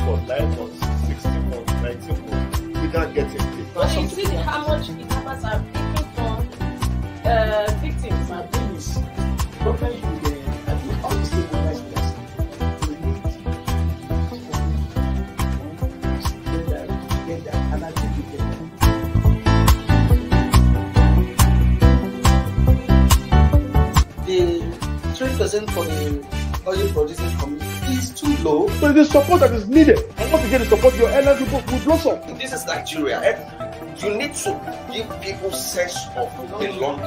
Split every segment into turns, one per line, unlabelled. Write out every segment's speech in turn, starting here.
for 9 months, 16 months, 19 months without getting paid.
But you see how much kidnappers are taking from victims.
My thing is, government should, I think, all the stabilized person, we need to get that, and I think we get that. The 3% for the oil producing community is too low.
So the support that is needed, and once you get the support, your airline people will blossom.
This is Nigeria. You need to give people sense of belonging.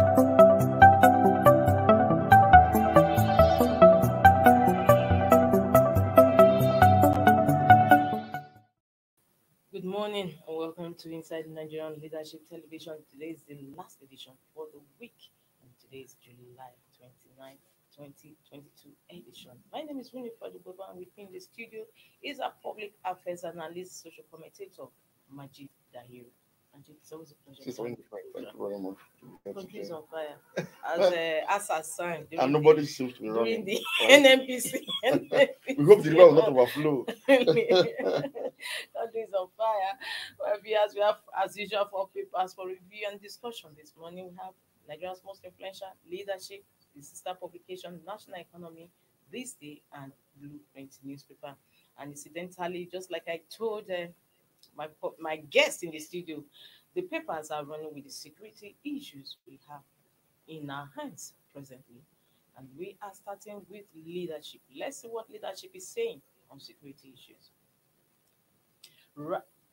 Good morning and welcome to Inside Nigerian Leadership Television. Today is the last edition for the week, and today is July 29th, 2022 edition. My name is Winifred Ubaba, and with me in the studio is our public affairs analyst, social commentator, Majid Dahiru. Majid, it's always a pleasure.
Thank you very much.
Country is on fire, as assigned.
And nobody seems to be
during
running.
the NNPC.
We hope the river will not overflow.
Country is on fire. Well, we have, as usual, 4 papers for review and discussion. This morning we have Nigeria's most influential leadership, the sister publication, National Economy, THISDAY, and Blueprint newspaper. And incidentally, just like I told my guest in the studio, the papers are running with the security issues we have in our hands presently. And we are starting with leadership. Let's see what leadership is saying on security issues.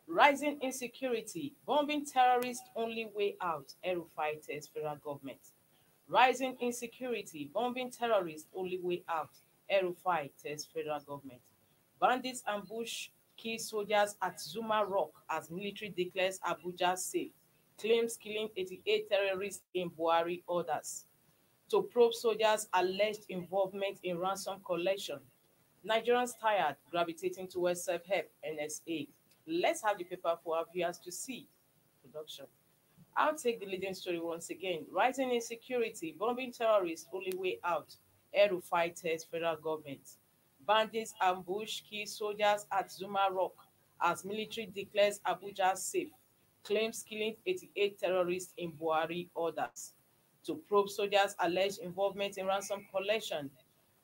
Rising insecurity, bombing terrorists only way out, El-Rufai tells federal government. Rising insecurity, bombing terrorists only way out, El-Rufai tells federal government. Bandits ambush key soldiers at Zuma Rock as military declares Abuja safe. Claims killing 88 terrorists in Buhari orders. To probe soldiers' alleged involvement in ransom collection. Nigerians tired, gravitating towards self-help, NSA. Let's have the paper for our viewers to see. Production. I'll take the leading story once again. Rising insecurity, bombing terrorists only way out. El-Rufai tells federal government. Bandits ambush key soldiers at Zuma Rock as military declares Abuja safe. Claims killing 88 terrorists in Buhari orders. To probe soldiers' alleged involvement in ransom collection.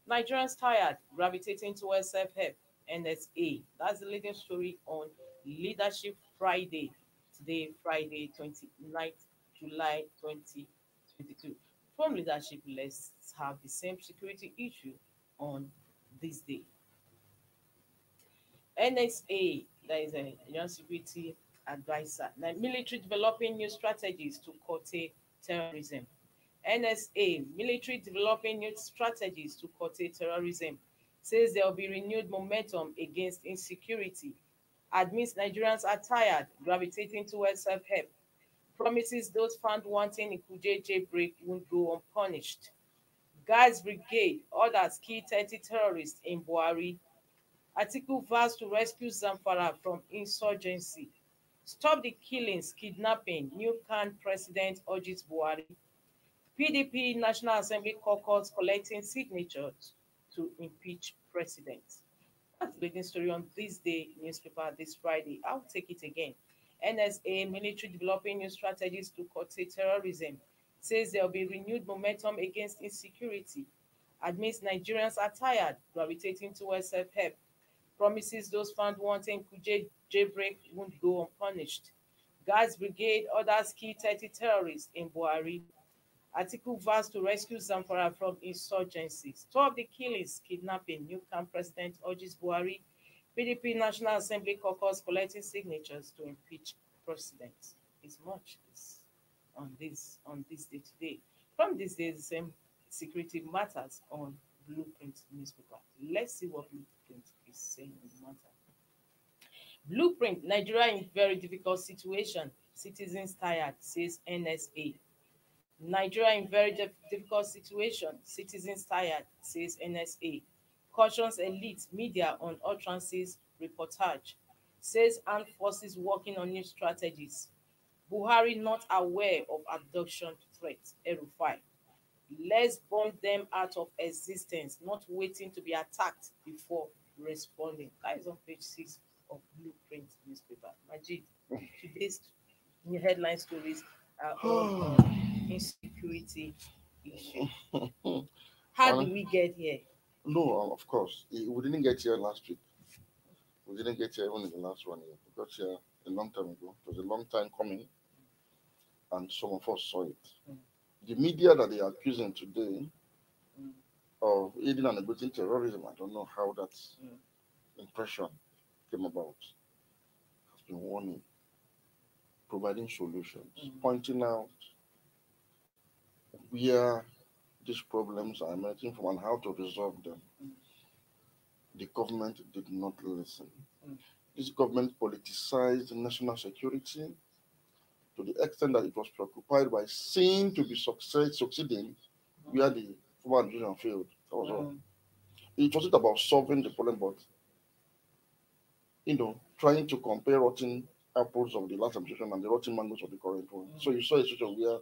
Nigerians tired, gravitating towards self-help, NSA. That's the leading story on Leadership Friday. Today, Friday, 29th July 2022. From leadership, let's have the same security issue on this day. NSA, that is a Nigerian security advisor. Now, military developing new strategies to curtail terrorism. NSA, military developing new strategies to curtail terrorism, says there will be renewed momentum against insecurity. Admits Nigerians are tired, gravitating towards self-help. Promises those found wanting in Kuje jailbreak won't go unpunished. Guards Brigade orders kill 30 terrorists in Buhari. Atiku vows to rescue Zamfara from insurgency. Stop the killings, kidnapping. New Khan president urges Buhari. PDP National Assembly caucus collecting signatures to impeach president. That's the leading story on THISDAY newspaper this Friday. I'll take it again. NSA, military developing new strategies to curtail terrorism, says there will be renewed momentum against insecurity. Admits Nigerians are tired, gravitating towards self-help. Promises those found wanting Kuje jailbreak won't go unpunished. Guards Brigade orders kill 30 terrorists in Buhari. Atiku vows to rescue Zamfara from insurgency. Stop the killings, kidnapping. New camp president urges Buhari. PDP National Assembly caucus collecting signatures to impeach president. It's much on this day today. From this day, the same security matters on Blueprint newspaper. Let's see what Blueprint is saying on the matter. Blueprint, Nigeria in very difficult situation. Citizens tired, says NSA. Nigeria in very difficult situation. Citizens tired, says NSA. Cautions elite media on utterances reportage. Says armed forces working on new strategies. Buhari not aware of abduction threat. El-Rufai. Let's bomb them out of existence, not waiting to be attacked before responding. That is on page 6 of Blueprint newspaper. Majid, today's new headline stories are all on insecurity issue. How
Well,
do we get here?
no, of course. We didn't get here last week. We didn't get here even in the last 1 year. We got here a long time ago. It was a long time coming, and some of us saw it.
Mm.
The media that they are accusing today
Mm.
of aiding and abetting terrorism, I don't know how that
Mm.
impression came about, has been warning, providing solutions,
Mm.
pointing out where these problems are emerging from and how to resolve them.
Mm.
The government did not listen.
Mm.
This government politicized national security to the extent that it was preoccupied by seeing to be succeeding where the former administration failed. That was all.
Mm.
It wasn't about solving the problem, but trying to compare rotten apples of the last administration and the rotten mangoes of the current one. So you saw a situation where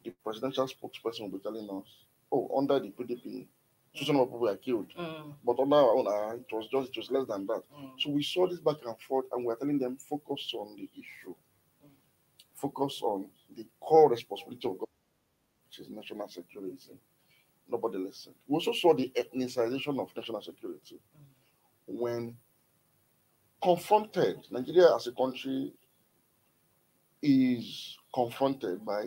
the presidential spokesperson will be telling us, oh, under the PDP, so many people were killed.
Mm.
But under our own, it was less than that.
Mm.
So we saw this back and forth, and we're telling them, focus on the issue, focus on the core responsibility of government, which is national security. Nobody listened. We also saw the ethnicization of national security when confronted. Nigeria as a country is confronted by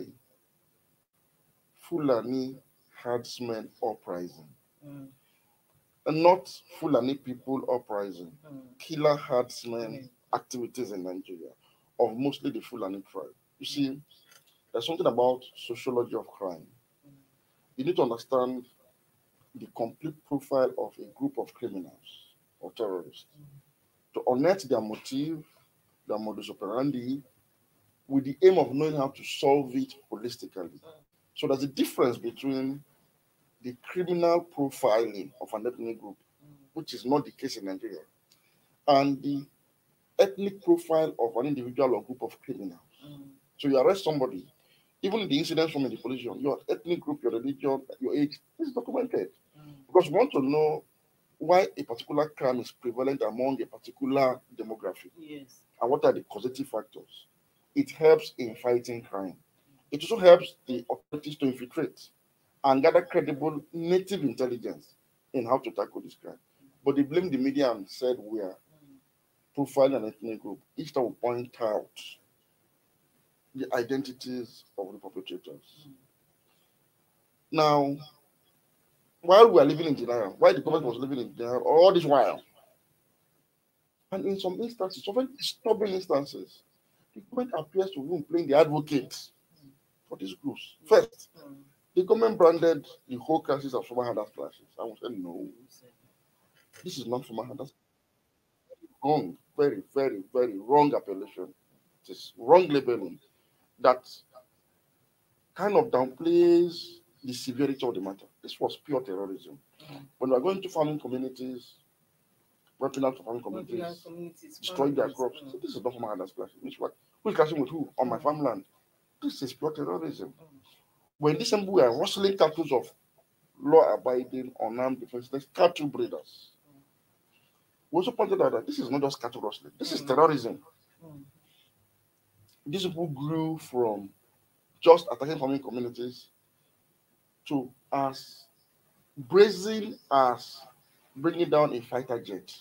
Fulani herdsmen uprising.
Mm.
And not Fulani people uprising,
Mm.
killer herdsmen
Mm.
activities in Nigeria of mostly the Fulani tribe. You see, there's something about sociology of crime. You need to understand the complete profile of a group of criminals or terrorists to unearth their motive, their modus operandi, with the aim of knowing how to solve it holistically. So there's a difference between the criminal profiling of an ethnic group, which is not the case in Nigeria, and the ethnic profile of an individual or group of criminals. So you arrest somebody, even in the incidents from the police, your ethnic group, your religion, your age is documented. Because we want to know why a particular crime is prevalent among a particular demographic
Yes.
and what are the causative factors. It helps in fighting crime. It also helps the authorities to infiltrate and gather credible native intelligence in how to tackle this crime. But they blame the media and said we are profiling an ethnic group. Each time we point out the identities of the perpetrators. Now, while we are living in denial, while the government was living in denial all this while, and in some instances, often disturbing instances, the government appears to be playing the advocate for these groups. First, the government branded the whole crisis as former hardest clashes. I would say, no, this is not former hardest. Wrong, very, very, very wrong appellation. It is wrong labeling that kind of downplays the severity of the matter. This was pure terrorism. When we are going to farming communities, wiping out farming communities, destroying their crops, so this is not former hardest clashes. Who is clashing with who? On my farmland. This is pure terrorism. When these people were rustling cattle of law-abiding, unarmed defenseless cattle breeders, we also pointed out that this is not just cattle rustling. This is terrorism. These people grew from just attacking farming communities to as brazen as bringing down a fighter jet.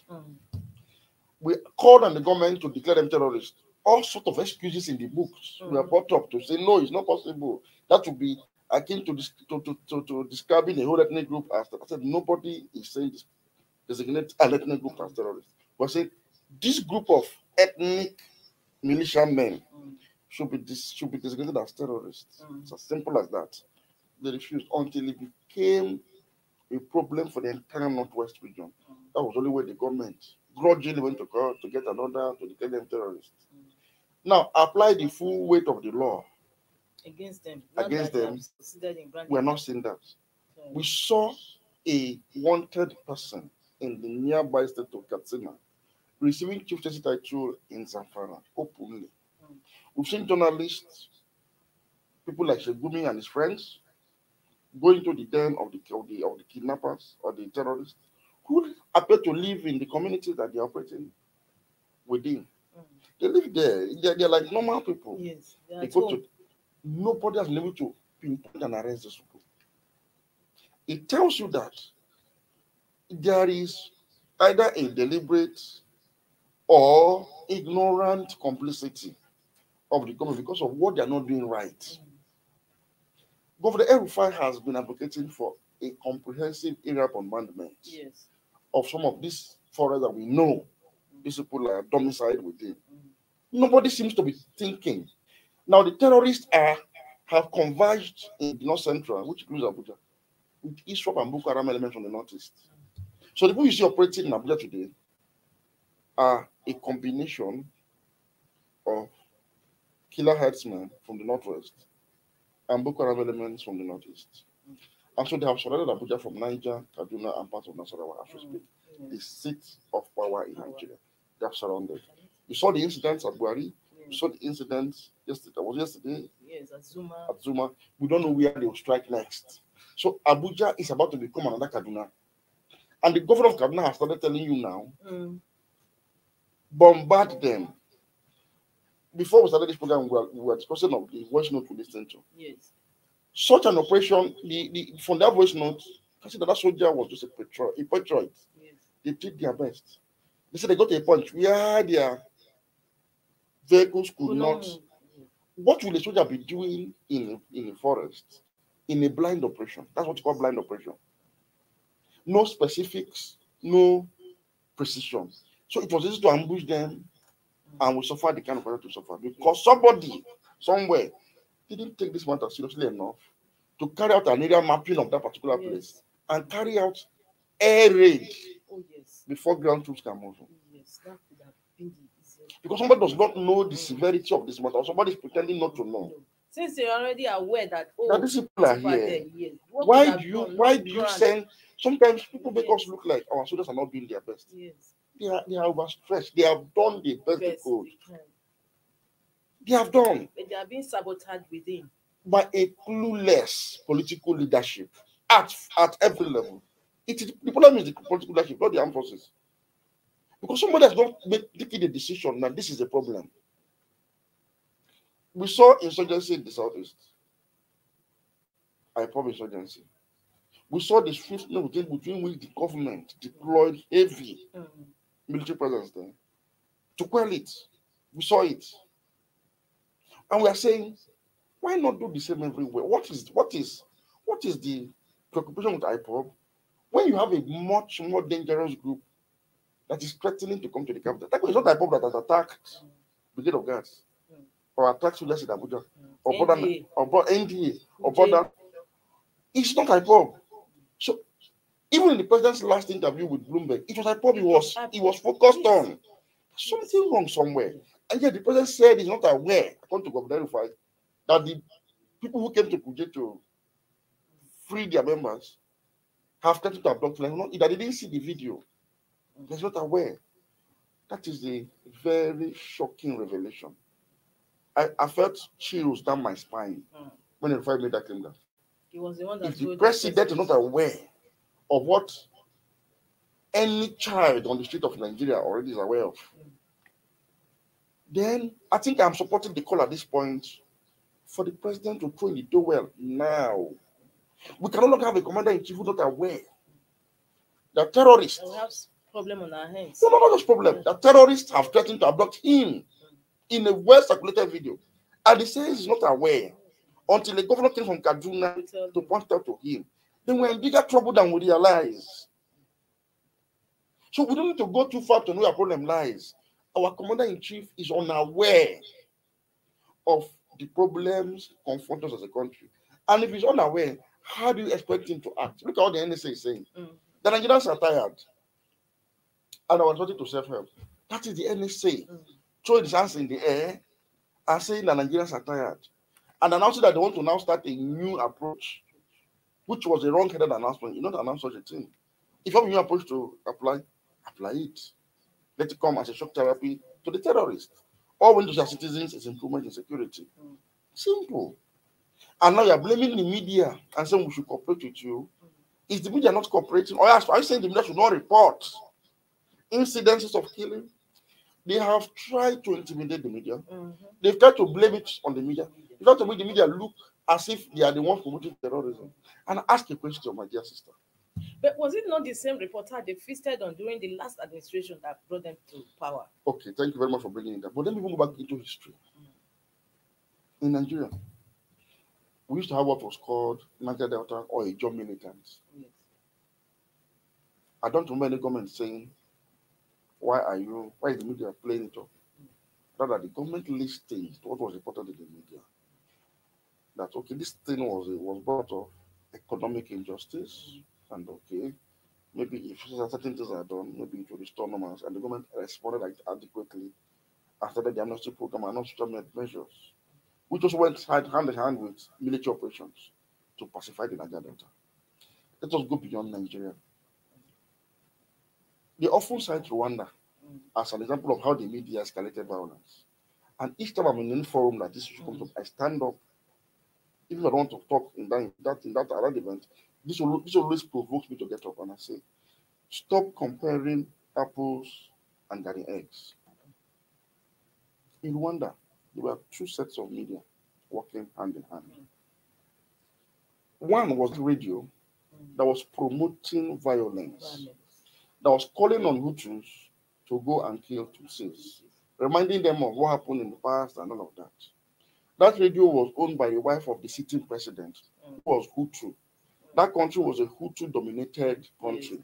We called on the government to declare them terrorists. All sorts of excuses in the books were brought up to say, no, it's not possible. That would be akin to describing a whole ethnic group as I said, nobody is saying this, designate an ethnic group as terrorists. We're saying this group of ethnic militiamen should be designated as terrorists. It's as simple as that. They refused until it became a problem for the entire Northwest region. That was only where the government grudgingly went to court to get an order to declare them terrorists. Now, apply the full weight of the law
against them.
We're not seeing that. We saw a wanted person in the nearby state of Katsina receiving chieftaincy title in Zamfara openly. We've seen journalists, people like Shegumi and his friends, go into the den of the kidnappers or the terrorists who appear to live in the communities that they operate in. within. They live there. They're like normal people.
Yes.
They go to, nobody has been able to pinpoint and arrest these people. It tells you that there is either a deliberate or ignorant complicity of the government because of what they are not doing right. Governor El-Rufai has been advocating for a comprehensive area abandonment of some of these forests that we know these people are domiciled within. Nobody seems to be thinking. Now the terrorists have converged in the north central, which includes Abuja, with ISWAP and Boko Haram elements from the northeast. So the people you see operating in Abuja today are a combination of killer herdsmen from the northwest and Boko Haram elements from the northeast. And so they have surrounded Abuja from Niger, Kaduna, and parts of Nasarawa, as we speak. The seat of power in Nigeria. They have surrounded. You saw the incidents at Buhari. You saw the incidents yesterday. Was yesterday?
Yes, at Zuma.
At Zuma. We don't know where they will strike next. So Abuja is about to become another Kaduna. And the governor of Kaduna has started telling you now, bombard them. Before we started this program, we were discussing of the voice note we listened to.
Yes.
Such an operation, from that voice note, I said that soldier was just a patriot.
Yes.
They did their best. They said they got to a point where their vehicles could not. What will a soldier be doing in a forest in a blind operation? That's what you call blind operation. No specifics, no precision. So it was easy to ambush them, and we suffered the kind of pressure to suffer because somebody somewhere didn't take this matter seriously enough to carry out an area mapping of that particular place and carry out air raid before ground troops can move.
Yes, that could have been the
because somebody does not know the severity of this matter, or somebody is pretending not to know.
Since you're already aware that
that these people are here, why do you send? Sometimes people make us look like our soldiers are not doing their best.
Yes.
They are overstretched. They have done the best they could. They have done.
But they are being sabotaged within
By a clueless political leadership at every level. The problem is the political leadership, not the armed forces. Because somebody has not taken the decision that this is a problem. We saw insurgency in the southeast. IPOB insurgency. We saw the swiftness between which the government deployed heavy military presence there to quell it. We saw it. And we are saying, why not do the same everywhere? What is the preoccupation with IPOB when you have a much more dangerous group that is threatening to come to the capital? That is not IPOB that has attacked Brigade of Guards or attacked soldiers in Abuja or NDA or border. It's not IPOB. So even in the president's last interview with Bloomberg, it was IPOB he was focused on. Something wrong somewhere. And yet the president said he's not aware, according to Governor El-Rufai, that the people who came to Kuje to free their members have started to abduct them. That they didn't see the video. He's not aware. That is a very shocking revelation. I felt chills down my spine when El-Rufai made that claim. That
he was the one that
if the president is not aware of what any child on the street of Nigeria already is aware of, then I think I'm supporting the call at this point for the president to throw in the towel now. We can no longer have a commander-in-chief who's not aware that terrorists.
We have problem on our hands.
No, not just problem. That terrorists have threatened to abduct him in a well-circulated video. And he says he's not aware until the governor came from Kaduna to point out to him. Then we're in bigger trouble than we realize. So we don't need to go too far to know where problem lies. Our commander-in-chief is unaware of the problems confronting us as a country. And if he's unaware, how do you expect him to act? Look at what the NSA is saying. The Nigerians are tired. And I was wanting to self-help. That is the NSA. Throwing his hands in the air and saying the Nigerians are tired. And announcing that they want to now start a new approach, which was a wrong-headed announcement. You don't announce such a thing. If you have a new approach to apply it. Let it come as a shock therapy to the terrorists. All we need to our citizens is improvement in security. Simple. And now you're blaming the media and saying we should cooperate with you. Is the media not cooperating? Or are you saying the media should not report incidences of killing? They have tried to intimidate the media.
Mhm.
They've tried to blame it on the media. They've tried to make the media look as if they are the ones promoting terrorism. And ask a question, my dear sister.
But was it not the same reporter they feasted on during the last administration that brought them to power?
Okay, thank you very much for bringing it up. But let me go back into history. In Nigeria, we used to have what was called Niger Delta or a job militants.
Yes.
I don't remember any government saying, why is the media playing it up? Rather, the government listed what was reported in the media. That, okay, this thing was brought of economic injustice, and okay, maybe if certain things are done, maybe it will restore normal, and the government responded adequately after the amnesty program and non-social measures, which also went hand in hand with military operations to pacify the Niger Delta. Let us go beyond Nigeria. They often cite Rwanda as an example of how the media escalated violence. And each time I'm in any forum that this issue comes up, I stand up. Even if I don't want to talk in that event, this always provokes me to get up and I say, stop comparing apples and garden eggs. In Rwanda, there were two sets of media working hand in hand. One was the radio that was promoting violence, that was calling on Hutus to go and kill Tutsis, reminding them of what happened in the past and all of that. That radio was owned by the wife of the sitting president, who was Hutu. That country was a Hutu-dominated country.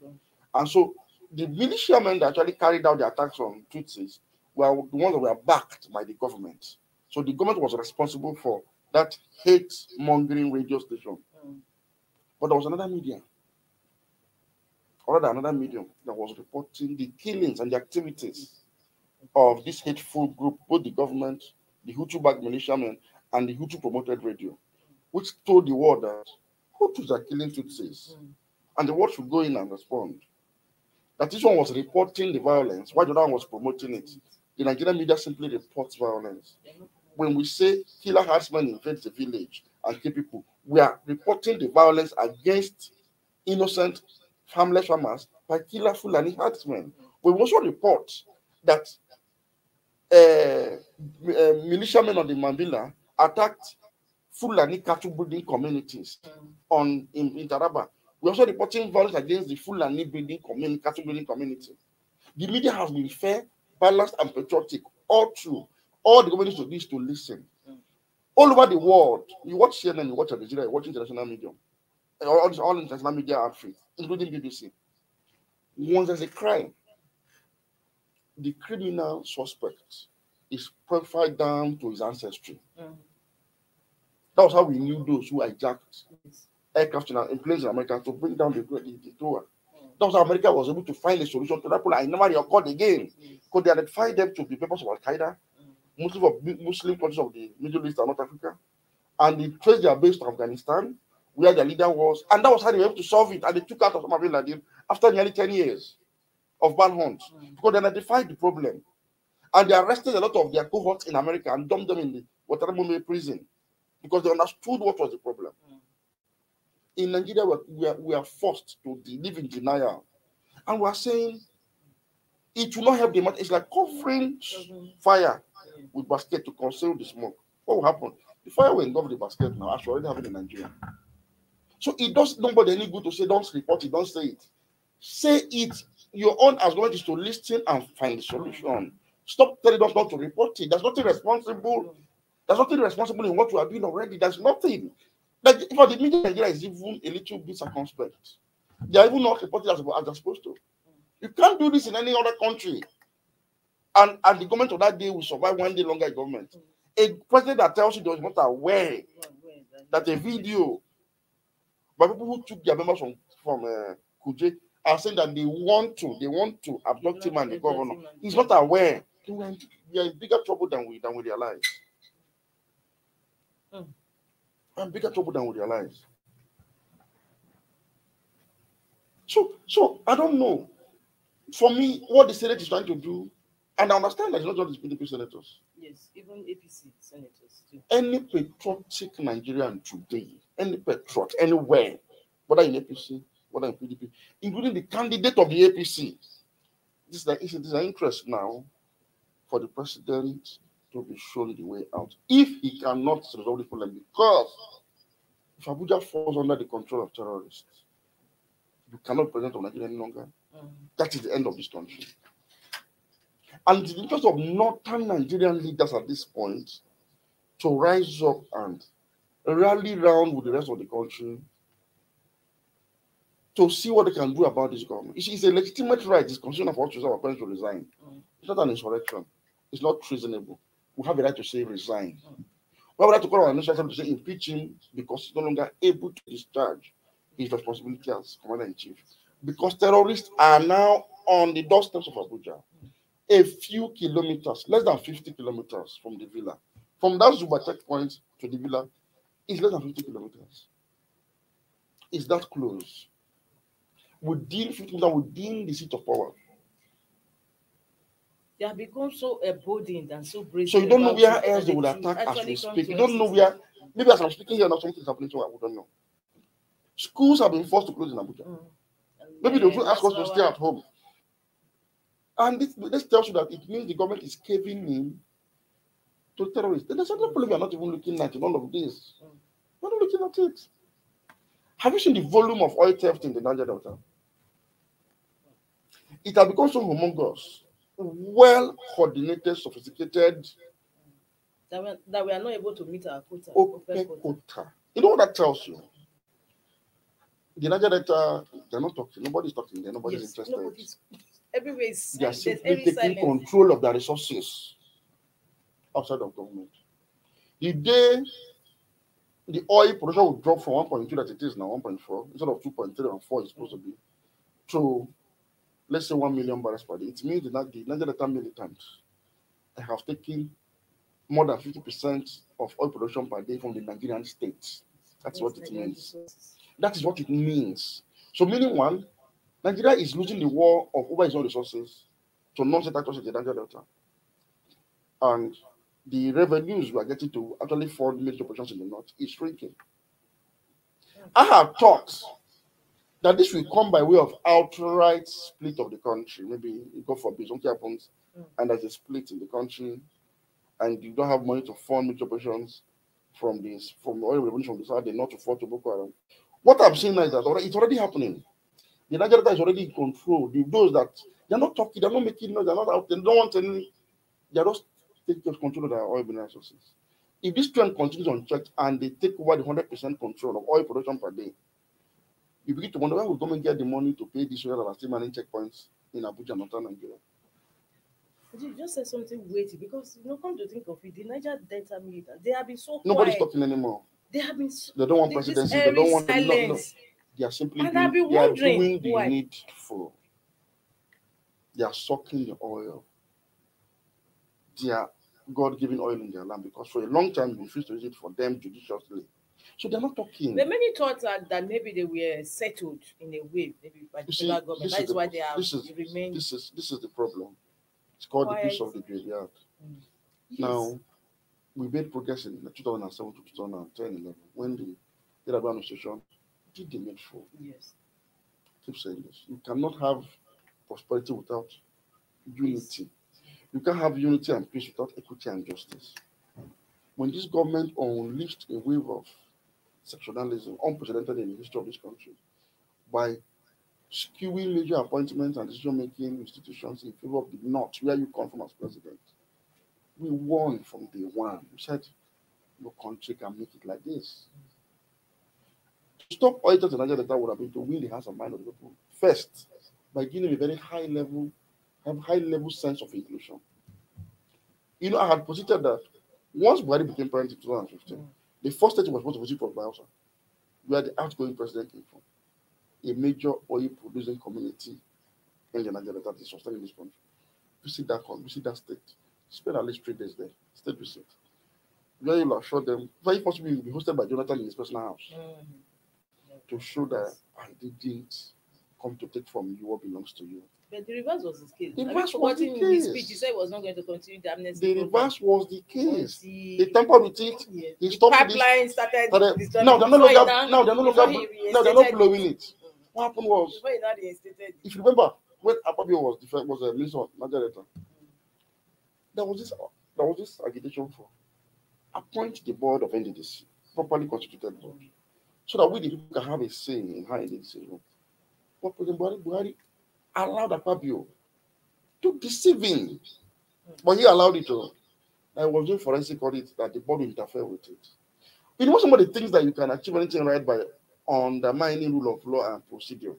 And so the militiamen that actually carried out the attacks on Tutsis were the ones that were backed by the government. So the government was responsible for that hate-mongering radio station. But there was another medium that was reporting the killings and the activities of this hateful group, both the government, the Hutu-backed militiamen, and the Hutu-promoted radio, which told the world that Hutus are killing Tutsis, and the world should go in and respond. That this one was reporting the violence, while the other one was promoting it. The Nigerian media simply reports violence. When we say killer herdsmen invade the village and kill people, we are reporting the violence against innocent, harmless farmers by killer Fulani herdsmen. We also report that militiamen on the Mambila attacked Fulani cattle breeding communities in Taraba. We're also reporting violence against the Fulani cattle breeding community. The media has been fair, balanced, and patriotic all through. All the government needs to do is to listen. All over the world, you watch CNN, you watch Al Jazeera, you watch international media, all international media outfits, including BBC. Once there's a crime, the criminal suspect is profiled down to his ancestry. That was how we knew those who hijacked aircraft in planes in America to bring down the thrower. That was how America was able to find a solution to that problem. I never recalled again because they identified them to be members of Al Qaeda, Muslim countries of the Middle East and North Africa, and they traced their base to Afghanistan, where their leader was, and that was how they were able to solve it. And they took out Osama bin Laden after nearly 10 years of manhunt because they identified the problem, and they arrested a lot of their cohorts in America and dumped them in the Guantanamo prison because they understood what was the problem. In Nigeria, we are forced to live in denial, and we are saying it will not help the matter. It's like covering fire with basket to conceal the smoke. What will happen? The fire will engulf the basket now, as we already have it in Nigeria. So it does nobody any good to say, don't report it, don't say it. Say it. Your own as government is to listen and find a solution. Stop telling us not to report it. There's nothing responsible. There's nothing responsible in what you are doing already. There's nothing. Like, for the media in Nigeria is even a little bit circumspect. They are even not reporting as they're supposed to. You can't do this in any other country. And the government of that day will survive one day longer government. A president that tells you they was not aware that a video by people who took their members from Kuje are saying that they want to abduct him and the governor. He's not aware. We are in bigger trouble than we realize. I'm bigger trouble than we realize. So I don't know. For me, what the Senate is trying to do, and I understand that it's not just the PDP senators.
Yes, even APC senators too.
Any patriotic Nigerian today, any patriot, anywhere, whether in APC, whether in PDP, including the candidate of the APC, this is an interest now for the president to be shown the way out if he cannot resolve this problem. Because if Abuja falls under the control of terrorists, you cannot present on Nigeria any longer. That is the end of this country. And it's the interest of northern Nigerian leaders at this point to rise up and rally round with the rest of the country to see what they can do about this government. It's a legitimate right. It's constitutional for us to say our parents to resign. It's not an insurrection. It's not treasonable. We have a right to say resign. We have a right to call our national assembly to say impeach him because he's no longer able to discharge his responsibility as commander-in-chief. Because terrorists are now on the doorsteps of Abuja, a few kilometers, less than 50 kilometers from the villa. From that Zuba checkpoint to the villa is less than 50 kilometers. It's that close. Within 50 kilometers, within the seat of power.
They have become so emboldened and so brave.
So you don't know where else they will attack as we speak. You don't know where, maybe as I'm speaking here now, something is happening to I don't know. Schools have been forced to close in Abuja. Maybe they will ask us to stay at home. And this tells you that it means the government is caving in to terrorists. Then there's another problem we are not even looking at in all of this. We're not looking at it. Have you seen the volume of oil theft in the Niger Delta? It has become so humongous, well-coordinated, sophisticated.
That we are not able to meet our quota.
Quota. You know what that tells you? The Niger Delta, they're not talking. Nobody's talking there. Nobody's interested.
Everywhere is
they are simply taking control of their resources outside of government. The day the oil production will drop from 1.2 that it is now, 1.4, instead of 2.3 and 4 is supposed to be, to let's say 1 million barrels per day, it means that the Niger Delta militants have taken more than 50% of oil production per day from the Nigerian states. That's what it means. That is what it means. So meaning one, Nigeria is losing the war of over its own resources to non-state actors in the Niger Delta. And the revenues we are getting to actually fund military operations in the north is shrinking. I have thought that this will come by way of outright split of the country. Maybe, God forbid, something happens and there's a split in the country and you don't have money to fund military operations from oil revenue from the south, they not to fall to Boko Haram. What I'm saying is that it's already happening. The Niger Delta is already in control. Those that they're not talking, they're not making noise, they're not out, they don't want any, they're just taking control of their oil resources. If this trend continues unchecked and they take over the 100% control of oil production per day, you begin to wonder where will government get the money to pay these oil that are still manning checkpoints in Abuja, northern Nigeria.
You just said something weighty because come to think of it, the Niger Delta militants, they have been so
nobody's
quiet.
Talking anymore.
They have been.
They don't want presidency. They don't want silence. They are simply doing the needful. They are sucking the oil. They are God-given oil in their land because for a long time they refused to use it for them judiciously. So they're not talking.
But many thought that maybe they were settled in a way, maybe by the federal government. That is why they have remained.
This is the problem. It's called the peace of the graveyard. Yes. Now, we made progress in 2007 to 2010, 11, when the Federal administration did the needful.
Yes.
I keep saying this. You cannot have prosperity without unity. You can't have unity and peace without equity and justice. When this government unleashed a wave of sectionalism, unprecedented in the history of this country, by skewing major appointments and decision-making institutions in favor of the North, where you come from as president, we won from day one. We said, no country can make it like this. To stop oil theft in Nigeria Delta would have been to win the hearts and mind of the people. First, by giving a very high level sense of inclusion. I had posited that once Buhari became president in 2015, the first state was supposed to visit was Bielsa, where the outgoing president came from, a major oil producing community in the Nigeria that is sustaining this country. Visit that state. Spend at least 3 days there. State visit. Where you will assure them, very possibly you will be hosted by Jonathan in his personal house to show that I didn't come to take from you what belongs to you.
But the reverse was the case.
The reverse was the case.
In his speech, he said he was not going to continue the amnesty.
The reverse was the case. They tampered with it.
Yes.
He stopped
pipeline started.
Now they're no longer blowing it. What happened was, if you remember, when Akpabio was minister of Nigeria Delta, there was this agitation for appoint the board of NDDC, properly constituted board, so that we the people can have a say in how NDDC runs. But President Buhari allowed Akpabio to deceive him, but he allowed it to. I was doing forensic audit that the board will interfere with it. You know, some of the things that you can achieve anything right by undermining rule of law and procedure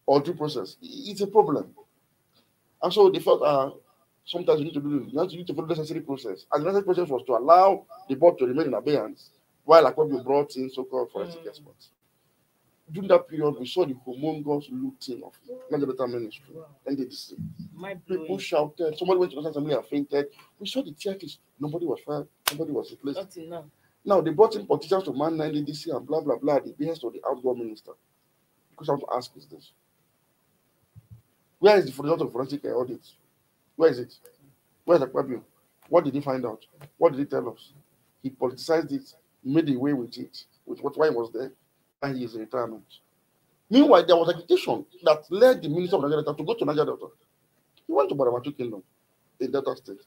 or due process, it's a problem. And so they felt sometimes you need to follow the necessary process. And the necessary process was to allow the board to remain in abeyance while Akpabio brought in so-called forensic experts. During that period, we saw the humongous looting of Nigeria Delta Ministry, NDDC. People shouted, somebody went to the assembly and fainted. We saw the theatres, nobody was fired, nobody was replaced. Now they brought in politicians to man NDDC and blah blah blah, the behest of the outgoing minister. Because I want to ask is this: where is the result of forensic audit? Where is it? Where is Akpabio? What did he find out? What did he tell us? He politicized it, made away with it, with why he was there, and he is in retirement. Meanwhile, there was agitation that led the minister of Nigeria Delta to go to Nigeria Delta. He went to Baramatu Kingdom in Delta State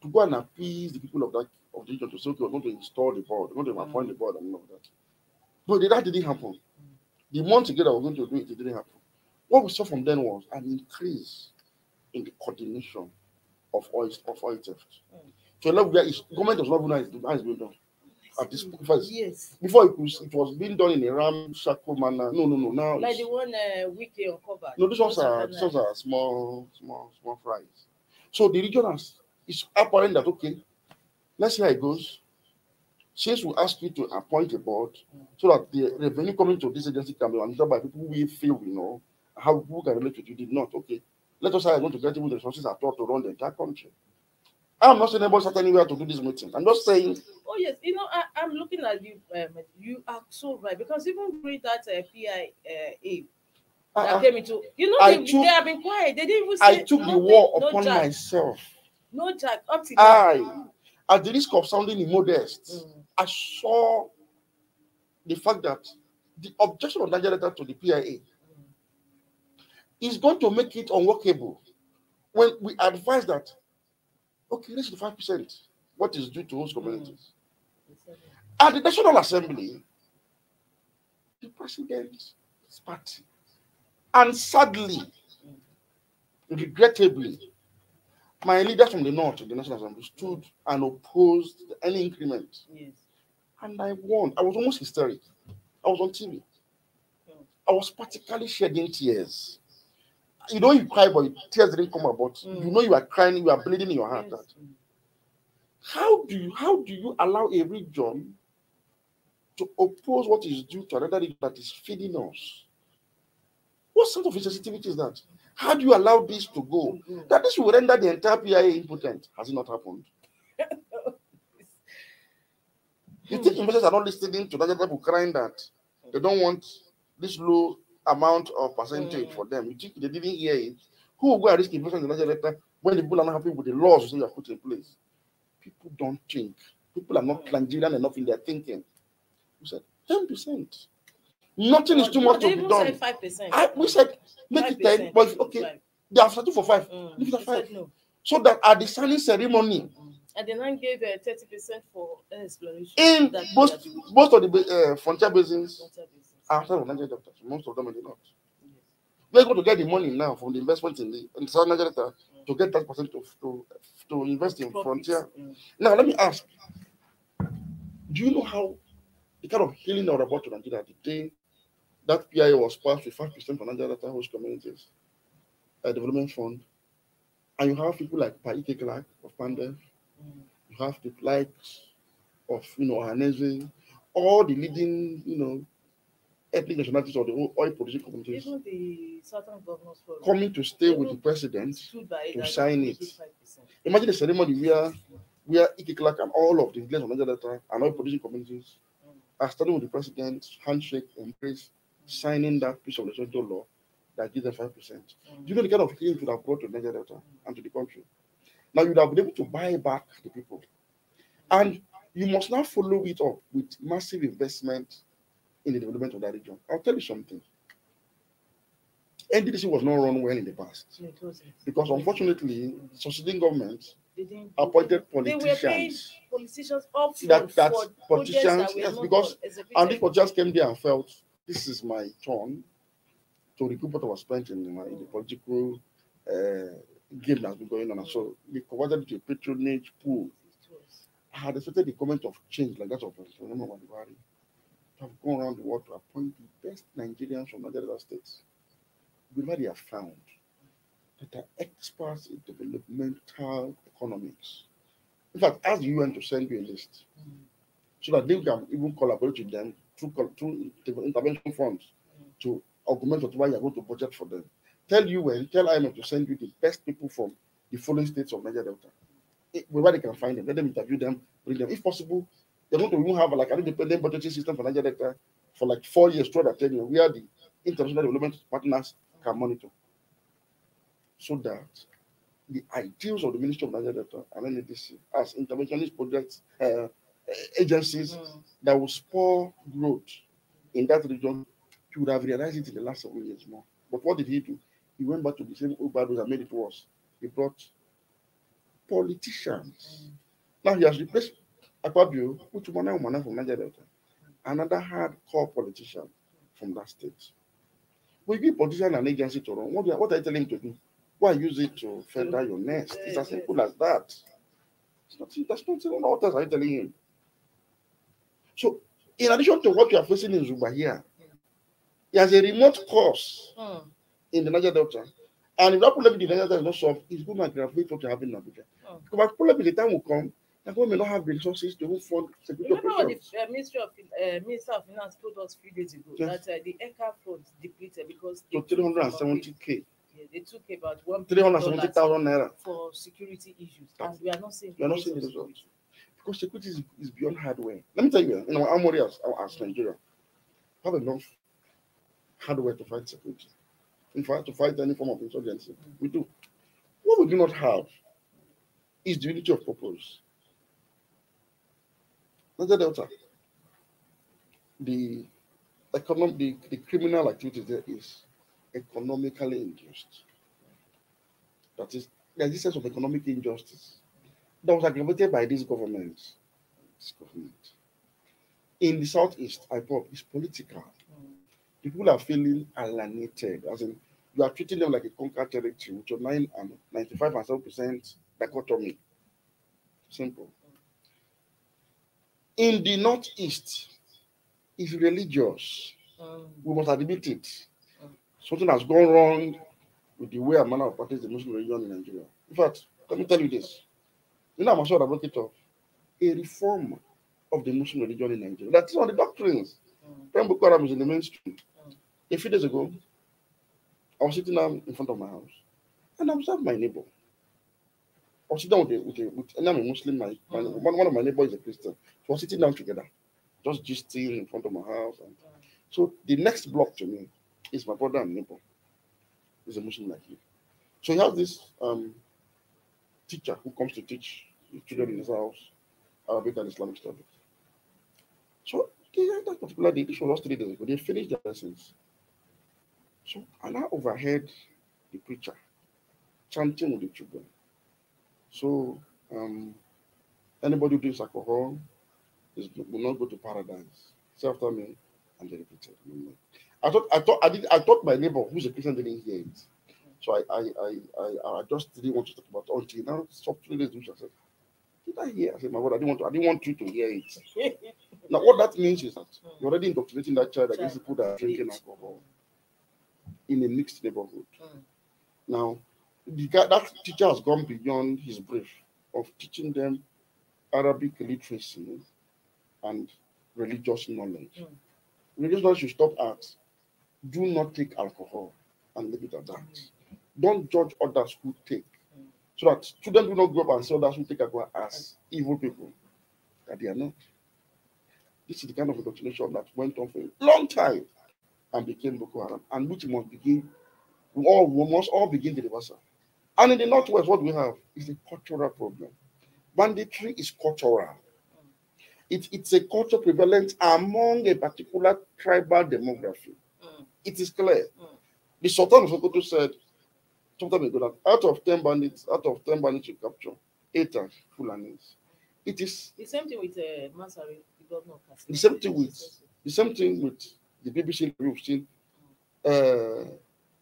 to go and appease the people of the region to say, okay, we're going to install the board, we're going to appoint the board and all of that. But that didn't happen. The month together we're going to do it, it didn't happen. What we saw from then was an increase in the coordination of oil theft. So a level where government does not know how it's being done. At this before it was being done in a ramshackle manner. No. Now
like the one weekly uncovered.
No, these ones are small fries. So the region is apparent that okay, let's see how it goes. Since we ask you to appoint a board so that the revenue coming to this agency can be managed by people we feel we know how people can relate with you. Did not okay. Let us say I'm going to get even the resources at all to run the entire country. I'm not saying anybody sat anywhere to do this meeting. I'm just saying.
Oh yes, I'm looking at you. You are so right because even during that PIA that came into, they have been quiet. They didn't even say.
I took the war upon myself.
No jack up to now.
At the risk of sounding immodest, I saw the fact that the objection of Nigeria to the PIA is going to make it unworkable. When we advise that, okay, let's do 5%, what is due to host communities. At the National Assembly, the president's party, and sadly, regrettably, my leaders from the north of the National Assembly stood and opposed any increment.
Yes.
And I won. I was almost hysteric. I was on TV. I was practically shedding tears. You know you cry, but tears didn't come about. You know you are crying, you are bleeding in your heart.
Yes.
How do you allow a region to oppose what is due to another region that is feeding us? What sort of insensitivity is that? How do you allow this to go? That this will render the entire PIA impotent. Has it not happened? You think investors are not listening to that people crying that they don't want this low amount of percentage for them? You think they didn't hear it? Who will go and risk investment in Nigeria when the people are not happy with the laws you are put in place? People don't think. People are not Nigerian enough in their thinking. We said 10%. Nothing is too much to be done.
5%.
We said make it 10, but okay, they have started for 5. Leave it at 5.
No.
So that at the signing ceremony,
and the man gave 30% for exploration.
In most of the frontier basins are outside of Nigeria Delta. Most of them are not. We're going to get the money now from the investment in South Nigeria Delta to get that percent to invest in frontier. Now let me ask: do you know how the kind of healing that we're about to Nigeria the day that PIA was passed with 5% for Nigeria Delta host communities, a development fund, and you have people like Paike Clark of Pandev, you have the likes of Hanese, all the leading ethnic nationalities or the oil producing communities,
even the Southern Governors Forum,
coming to stay with the president to sign it. Imagine a ceremony where Ike Clark and all of the leaders of Nigeria Delta and oil producing communities are standing with the president, handshake, embrace, signing that piece of legislative law that gives them 5%. Do you know the kind of things it would have brought to Nigeria Delta and to the country? Now you would have been able to buy back the people. And you must now follow it up with massive investment in the development of that region. I'll tell you something. NDDC was not run well in the past. Because unfortunately, succeeding governments
They didn't
appointed
They were paying
politicians.
politicians up
That
front for projects
politicians,
that were
yes,
not
because and
executed.
these politicians came there and felt this is my turn to recoup what was spent in the political game that's been going on. And so they converted it to a patronage pool. I had expected a comment of change like that of President Buhari to have gone around the world to appoint the best Nigerians from Nigeria states. But they have found that are experts in developmental economics. In fact, ask the UN to send you a list so that they can even collaborate with them through intervention funds to augment whatever you're going to budget for them. Tell UN, tell IMF to send you the best people from the following states of Niger Delta. Where they can find them, let them interview them, bring them. If possible, they're going to even have like an independent budgeting system for Niger Delta for like 4 years, 12 or 10 years, where the international development partners can monitor. So that the ideals of the Ministry of Niger Delta and NADC as interventionist projects, agencies that will spur growth in that region, you would have realized it in the last several years more. But what did he do? He went back to the same old battles and made it worse. He brought politicians. Now he has replaced Akpabio with Umana from Niger Delta, another hardcore politician from that state. We give politician an agency to run. What are you telling him to do? Why use it to feather your nest? It's as simple as that. That's nothing. What else are you telling him? So, in addition to what you are facing in Zuba here, he has a remote course in the Niger Delta. And if that problem in the Niger Delta is not solved, it's going to aggravate what you have in Abuja. Because probably the time will come, the government may not have the resources to fund security
Remember what
operations.
the Minister of Finance told us a few days ago,
Yes.
that the ECA fund depleted because they
So 370K.
they took about $1
370,000 naira.
for security issues, and we are not seeing
We are not seeing the results. Because security is beyond hardware. Let me tell you, in our armory as Nigeria, we have enough hardware to fight security. In fact, to fight any form of insurgency. We do. What we do not have is the unity of purpose. Niger Delta, the criminal activity there is economically induced. That is, the existence of economic injustice that was aggravated by this government. In the southeast, I thought it's political. People are feeling alienated, as in you are treating them like a conquered territory with your 95 and 7% dichotomy. Simple. In the northeast, it's religious. We must admit it. Something has gone wrong with the way and manner of practice the Muslim religion in Nigeria. In fact, let me tell you this. You know, I'm also an advocate of a reform of the Muslim religion in Nigeria. That's one of the doctrines. When Boko Haram is in the mainstream. A few days ago, I was sitting down in front of my house and I observed my neighbor. I was sitting down and I'm a Muslim. One of my neighbors is a Christian. So we were sitting down together, just gisting in front of my house. And so the next block to me is my brother and neighbor. He's a Muslim like me. So he has this teacher who comes to teach the children in his house Arabic and Islamic studies. So that particular day, this was just 3 days ago, they finished their lessons. So I now overheard the preacher chanting with the children. So anybody who drinks alcohol will not go to paradise. Say after me, and they repeated. I thought my neighbor, who's a Christian, didn't hear it. So I just didn't want to talk about it until now. Stop 3 days. I said, did I hear? I said, my brother, I didn't want you to hear it. Now, what that means is that you're already indoctrinating that child against people that are drinking alcohol in a mixed neighborhood. Now, that teacher has gone beyond his brief of teaching them Arabic literacy and religious knowledge. Religious knowledge should stop at do not take alcohol and leave it at that. Don't judge others who take. So that students do not grow up and see others who take alcohol as evil people. That they are not. This is the kind of indoctrination that went on for a long time and became Boko Haram, and which must begin, we must all begin the reversal. And in the Northwest, what we have is a cultural problem. Banditry is cultural. It's a culture prevalent among a particular tribal demography. It is clear. The Sultan of Sokoto said sometime ago that out of 10 bandits you capture, haters, Fulanis. It is
The same thing with Masari, the governor of Katsina.
the same thing with the BBC interview we've seen,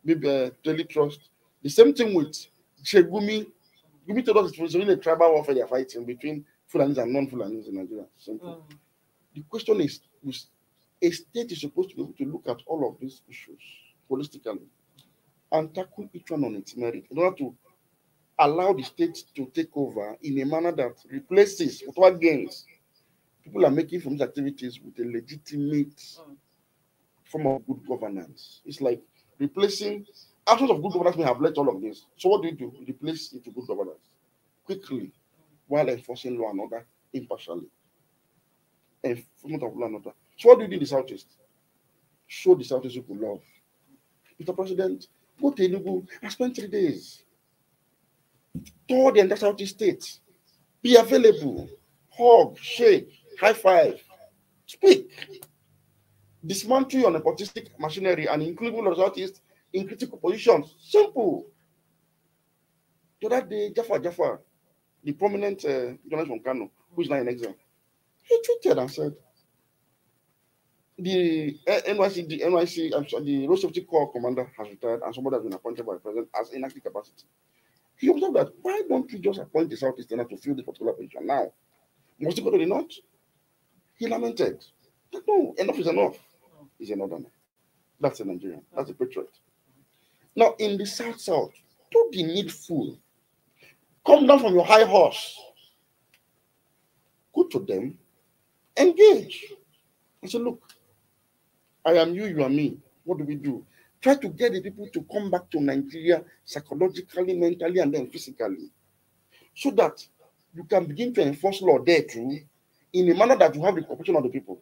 Daily Trust. The same thing with Shegumi. Gumi told us it's really a tribal warfare they're fighting between Fulanis and non-Fulanis in Nigeria. Simple. The question is, a state is supposed to be able to look at all of these issues holistically and tackle each one on its merit in order to allow the state to take over in a manner that replaces whatever gains people are making from these activities with a legitimate form of good governance. It's like replacing absence of good governance may have led to all of this. So what do? You replace it with good governance quickly while enforcing law and order impartially. Enforcement of law and order. So what do you do in the Southeast? Show the Southeast you could love. Mr. President, go to Enugu and spend 3 days. Tour the entire Southeast state. Be available. Hug, shake, high five, speak. Dismantle your nepotistic machinery and include all of the Southeast in critical positions. Simple. The other day, Jaffa, the prominent journalist from Kano, who is now in exile, he tweeted and said, the NYC, I'm sorry, the Road Safety Corps commander has retired and somebody has been appointed by the president as in active capacity. He observed that, why don't we just appoint the Southeasterner to fill this particular position now? Must he go to the North? He lamented. No, enough is enough. He's a Northerner. That's a Nigerian. That's a patriot. Now, in the South, do the needful. Come down from your high horse. Go to them. Engage. I say, look, I am you, you are me. What do we do? Try to get the people to come back to Nigeria psychologically, mentally, and then physically, so that you can begin to enforce law there too, in a manner that you have the cooperation of the people.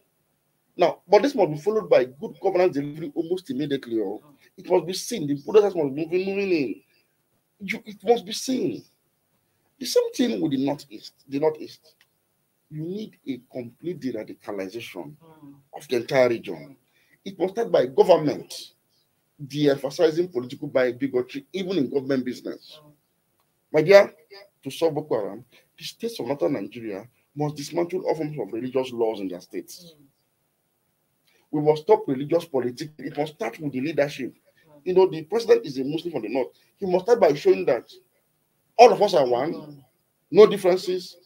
Now, but this must be followed by good governance delivery almost immediately. Or it must be seen. The process must be moving in. It must be seen. The same thing with the Northeast. The Northeast. You need a complete de-radicalization of the entire region. It must start by government de-emphasizing political bigotry, even in government business. My dear, to solve Boko Haram, the states of northern Nigeria must dismantle all forms of religious laws in their states. We must stop religious politics. It must start with the leadership. You know, the president is a Muslim from the north. He must start by showing that all of us are one, no differences,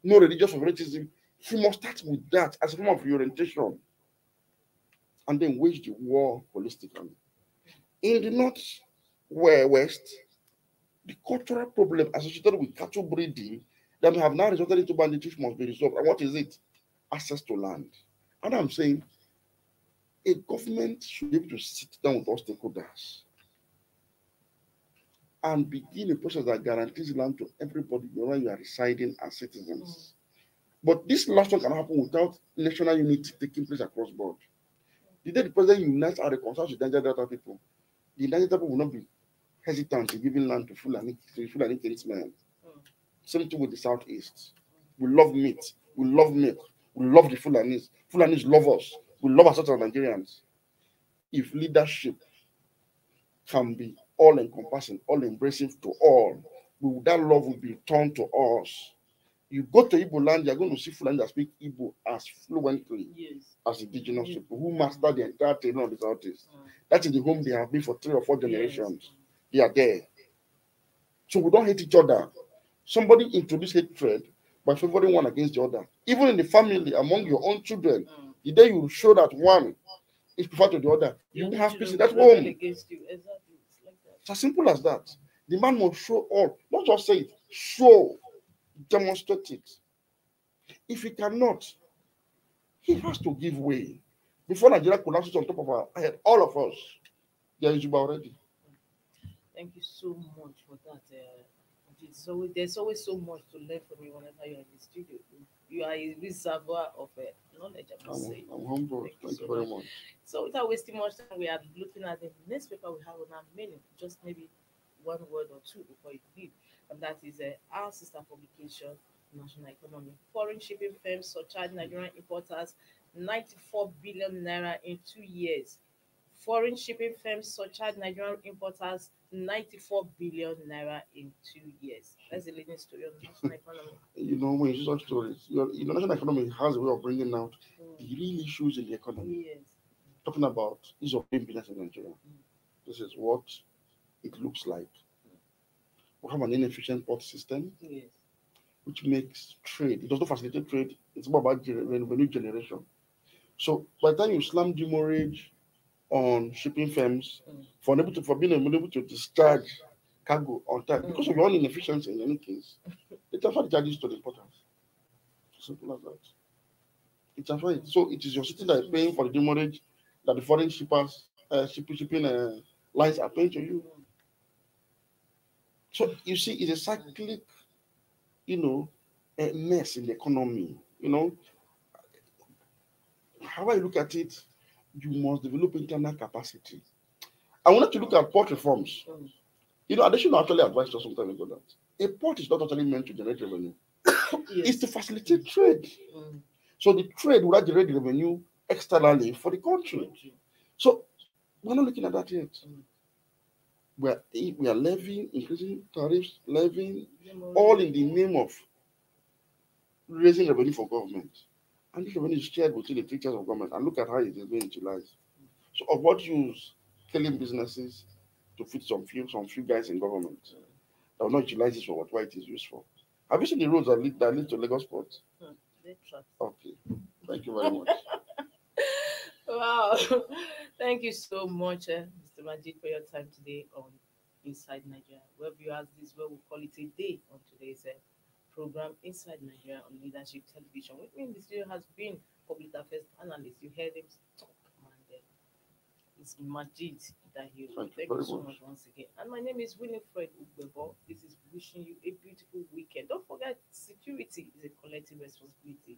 no religious favoritism. He must start with that as a form of orientation and then wage the war holistically. In the north, west, the cultural problem associated with cattle breeding that we have now resulted into banditry must be resolved. And what is it? Access to land. And I'm saying a government should be able to sit down with all stakeholders and begin a process that guarantees land to everybody wherever you are residing as citizens. But this last one can happen without national unity taking place across board. The day the president unites and reconciles with Niger Delta people, the Niger Delta people will not be hesitant in giving land to Fulani kinsmen. Same thing with the Southeast. We love meat. We love milk. We love the Fulanis. Fulanis love us. We love ourselves as Nigerians. If leadership can be all-encompassing, all-embracing to all, that love will be turned to us. You go to Igbo land, you're going to see Fulani that speak Igbo as fluently as indigenous people who master the entire terrain of the Southeast. That is the home they have been for 3 or 4 generations. They are there. So we don't hate each other. Somebody introduced hatred by favoring one against the other. Even in the family, among your own children, the day you show that one is preferred to the other, you will have peace in that home. It's as simple as that. The man must show all, not just say it, show, demonstrate it. If he cannot, he has to give way. Before Nigeria collapses on top of our head, all of us, there is already.
Thank you so much for that. There's always so much to learn from you whenever you're in the studio. You are a reservoir of knowledge, I must say.
I'm humble. Thank you very much.
So without wasting much time, we are looking at the next paper we have on our menu. Just maybe one word or two before you leave. And that is our sister publication, National Economy. Foreign shipping firms surcharge Nigerian importers 94 billion naira in 2 years. Foreign shipping firms surcharge Nigerian importers 94 billion naira in 2 years. That's the leading story of the national economy.
You know, when you see such stories, the national economy has a way of bringing out the real issues in the economy.
Yes.
Talking about ease of doing business in Nigeria. This is what it looks like. We have an inefficient port system,
Yes.
which makes trade. It does not facilitate trade. It's more about revenue generation. So by the time you slam demurrage on shipping firms for being unable to discharge cargo on time because of your own inefficiency in any case, they transfer the charges to the importers. Simple as that. It transfer it. So it is your city that is paying for the demurrage that the foreign shippers, shipping lines are paying to you. So you see, it's a cyclic, a mess in the economy. However you look at it, you must develop internal capacity. I wanted to look at port reforms. Additional actually advised us some time ago that a port is not actually meant to generate revenue. It's to facilitate trade. So the trade will generate revenue externally for the country. So we're not looking at that yet. We are levying, increasing tariffs, levying, all in the name of raising revenue for government. And this revenue is shared between the three tiers of government. And look at how it is being utilized. So of what use killing businesses to feed some few guys in government that will not utilize this for what it is used for? Have you seen the roads that lead to Lagos Port? Okay. Thank you very much.
Wow. Thank you so much, Mr. Majid, for your time today on Inside Nigeria. Where you ask this, where we call it a day on today's program Inside Nigeria on Leadership Television. With me in the studio has been public affairs analyst. You heard him talk, and it's Majid that he. Thank you so much once again. And my name is Winifred Ubebo. This is wishing you a beautiful weekend. Don't forget, security is a collective responsibility.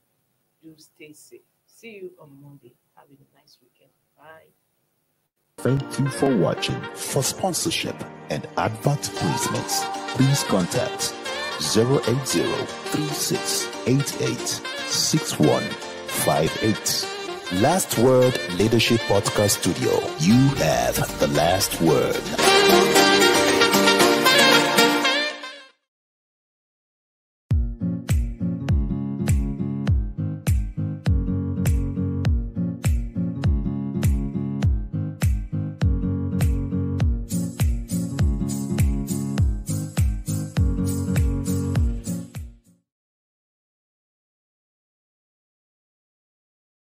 Do stay safe. See you on Monday. Have a nice weekend. Bye.
Thank you for watching. For sponsorship and advert placements, please contact 080-3688-6158. Last Word Leadership Podcast Studio. You have the last word.